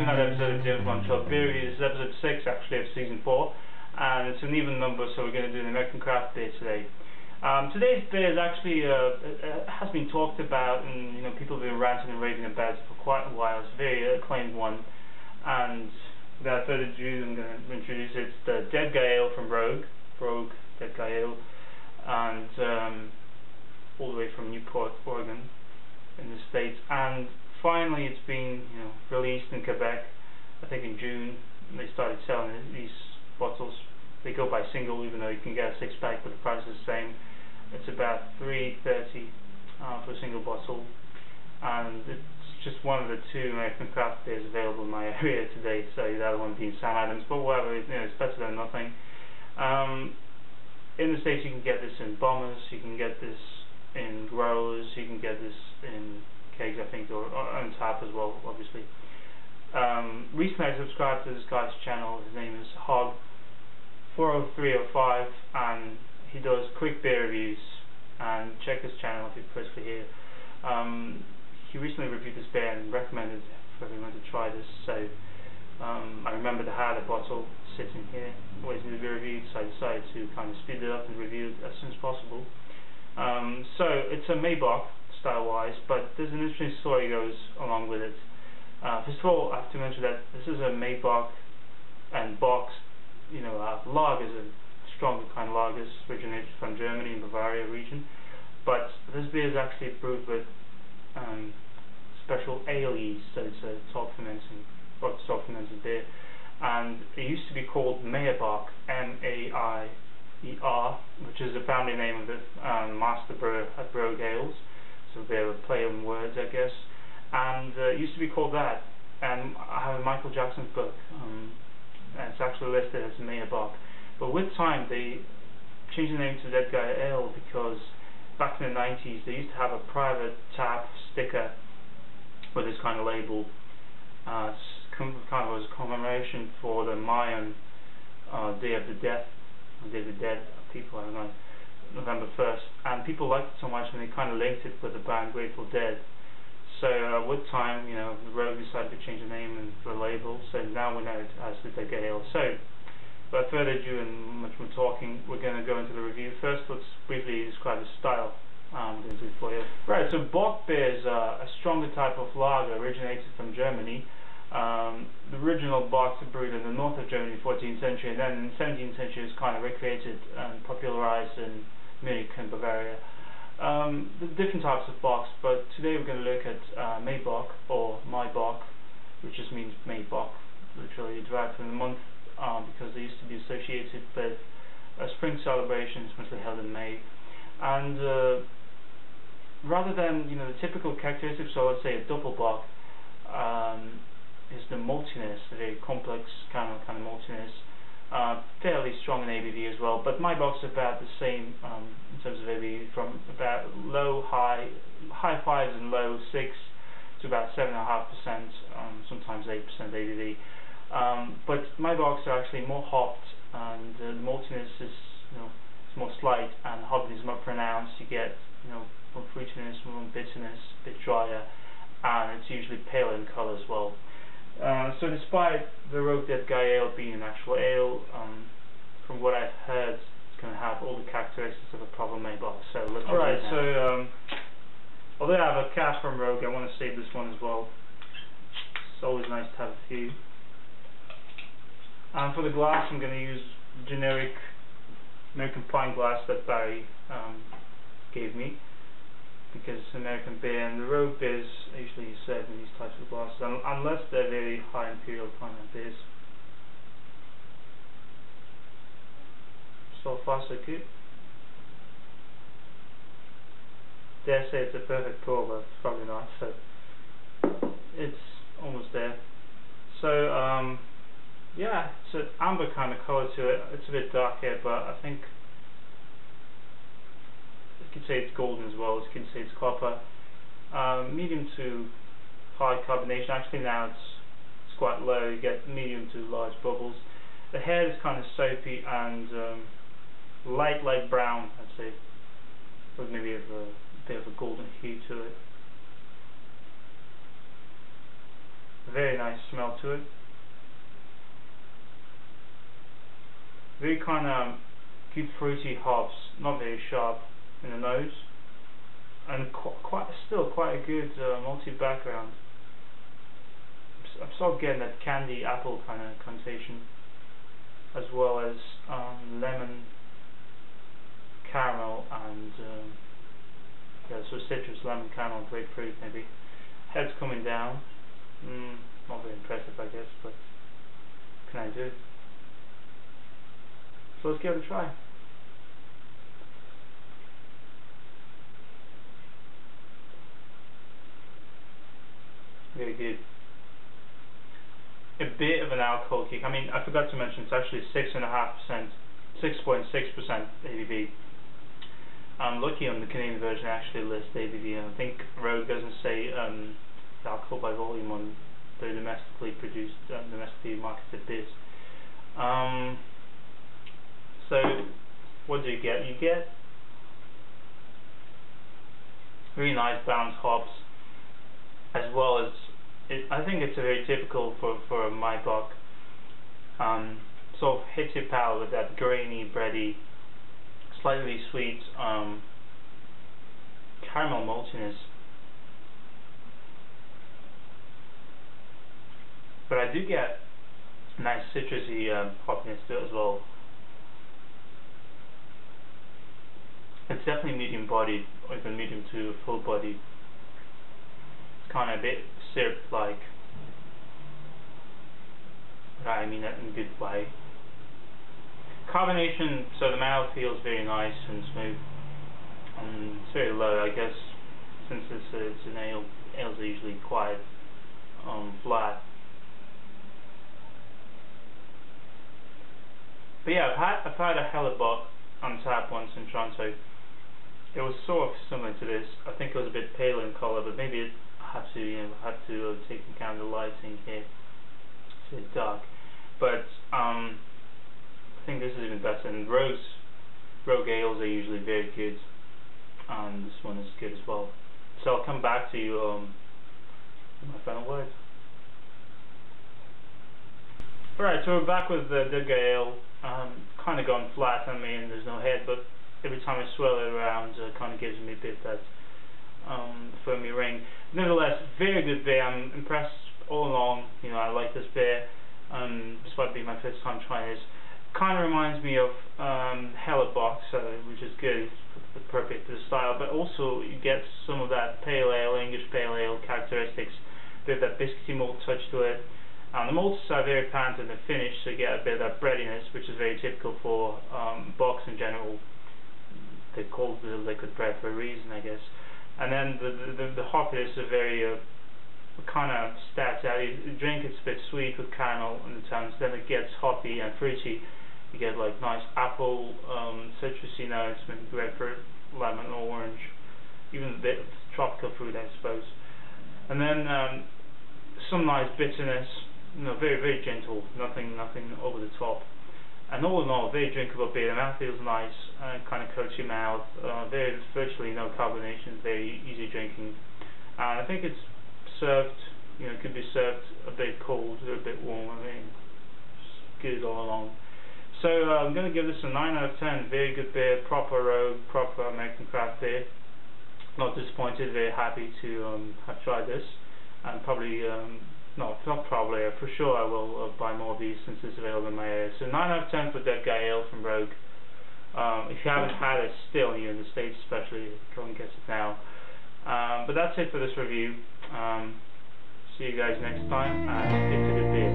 to another episode of James Montreal Beer Review. This is episode 6 actually of season 4, and it's an even number, so we're going to do an American craft beer today. Today's beer is actually has been talked about, and people have been ranting and raving about it for quite a while. It's a very acclaimed one, and without further ado, I'm going to introduce it. It's the Dead Guy Ale from Rogue Dead Guy Ale, and all the way from Newport, Oregon, in the States. And finally, it's been released in Quebec. I think in June they started selling these bottles. They go by single, even though you can get a 6-pack, but the price is the same. It's about $3.30 for a single bottle, and it's just one of the 2 American craft beers available in my area today. So the other one being Sam Adams, but whatever, it's better than nothing. In the States, you can get this in bombers, you can get this in growers, you can get this in kegs, I think, or on tap as well, obviously. Recently I subscribed to this guy's channel. His name is Hog40305, and he does quick beer reviews, and check his channel if you're firstly here. He recently reviewed this beer and recommended for everyone to try this, so I remembered I had a bottle sitting here waiting to be reviewed, so I decided to kind of speed it up and review it as soon as possible. So it's a Maybach style wise, but there's an interesting story goes along with it. First of all, I have to mention that this is a Maybach and box, lagers, a stronger kind of lagers, originated from Germany and Bavaria region. But this beer is actually brewed with special ale yeast, so it's a salt fermented beer, and it used to be called Meyerbock, M-A-I-E-R, which is the family name of the master brewer at Rogue Ales. So they're a play on words, I guess. And it used to be called that. And I have a Michael Jackson's book, and it's actually listed as Meyerbock. But with time, they changed the name to Dead Guy Ale because back in the 90s, they used to have a private tap sticker with this kind of label. Kind of was a commemoration for the Mayan Day of the Dead people, I don't know, November 1st, and people liked it so much, and they kind of linked it with the band Grateful Dead. So with time, the Rogue decided to change the name and the label, so now we know it as the Dead Guy Ale. So without further ado and much more talking, we're going to go into the review. First, let's briefly describe the style. I'm going to do it for you. Right, so Bock beer is a stronger type of lager, originated from Germany. The original Bocks were brewed in the north of Germany in the 14th century, and then in the 17th century it was kind of recreated and popularized in Munich and Bavaria. The different types of Bocks, but today we're going to look at Maybach, or Maybach, which just means Maybach, literally derived from the month, because they used to be associated with spring celebrations, mostly held in May. And rather than the typical characteristics, so let's say a double Bock, is the maltiness, a very complex kind of maltiness, fairly strong in ABV as well. But Maybach's about the same in terms of ABV, from about high 5s and low 6 to about 7.5%, sometimes 8% ABV. But Maybach's are actually more hopped, and the maltiness is it's more slight, and hopping is more pronounced. You get more fruitiness, more bitterness, a bit drier, and it's usually pale in colour as well. So despite the Rogue Dead Guy Ale being an actual ale, from what I've heard, it's going to have all the characteristics of a proper Maybach. So let's review it now. So although I have a cask from Rogue, I want to save this one as well. It's always nice to have a few. And for the glass, I'm going to use generic American pint glass that Barry gave me, because it's American beer, and the Rogue beers are usually served in these types of glasses, unless they're very high imperial kind of beers. So far so good. Dare say it's a perfect pour, but it's probably not, so it's almost there. So yeah, it's an amber kind of colour to it. It's a bit dark here, but I think you can say it's golden as well, as you can say it's copper. Medium to high carbonation. Actually now it's quite low, you get medium to large bubbles. The head is kind of soapy and light brown, I'd say, with maybe a bit of a golden hue to it. Very nice smell to it. Very kind of good fruity hops, not very sharp in the nose, and still quite a good malty background. I'm sort of getting that candy apple kind of connotation, as well as lemon, caramel, and yeah, so citrus, lemon, caramel, grapefruit maybe. Head's coming down. Not very impressive, I guess, but what can I do? So let's give it a try. Very good. A bit of an alcohol kick. I mean, I forgot to mention it's actually 6.5%, 6.6% ABV. I'm lucky on the Canadian version actually lists ABV. I think Rogue doesn't say alcohol by volume on their domestically produced, domestically marketed beers. So what do you get? You get really nice balanced hops, as well as I think it's a very typical for a Maibock. Sort of hits your palate with that grainy, bready, slightly sweet caramel maltiness. But I do get nice citrusy hoppiness to it as well. It's definitely medium bodied, or even medium to full bodied. It's kind of a bit syrup-like, but I mean that in a good way. Carbonation, so the mouth feels very nice and smooth. It's very low, I guess, since it's an ale. Ales are usually quite flat. But yeah, I've had a Hellebuck on tap once in Toronto. It was sort of similar to this. I think it was a bit pale in colour, but maybe it had to take into account the lighting here. It's a bit dark, but I think this is even better. And Rogue ales are usually very good. This one is good as well. So I'll come back to you with my final words. Alright, so we're back with the Dugga ale. Kind of gone flat on me, and there's no head, but every time I swirl it around, kind of gives me a bit that foamy ring. Nevertheless, very good beer. I'm impressed all along. You know, I like this beer, despite being my first time trying this. Kind of reminds me of Hellebuck, which is good, appropriate to the style, but also you get some of that pale ale, English pale ale characteristics, a bit of that biscuity malt touch to it. The malts are very apparent in the finish, so you get a bit of that breadiness, which is very typical for bocks in general. They call it the liquid bread for a reason, I guess. And then the hoppiness is very kind of stats out. You drink, it's a bit sweet with caramel undertones, then it gets hoppy and fruity. You get like nice apple, citrusy notes, maybe grapefruit, lemon, orange, even a bit of tropical fruit, I suppose. And then some nice bitterness. You know, very, very gentle, nothing over the top. And all in all, very drinkable beer. The mouth feels nice, kind of coats your mouth. Virtually no carbonation, very easy drinking. I think it's served, you know, it could be served a bit cold or a bit warm. I mean, it's good all along. So I'm going to give this a 9 out of 10. Very good beer, proper Rogue, proper American craft beer. Not disappointed, very happy to have tried this. And probably, no, not probably, for sure I will buy more of these since it's available in my area. So 9 out of 10 for Dugga ale from Rogue. If you haven't had it still, you're in the States especially, go and get it now. But that's it for this review. See you guys next time, and stick to the beer.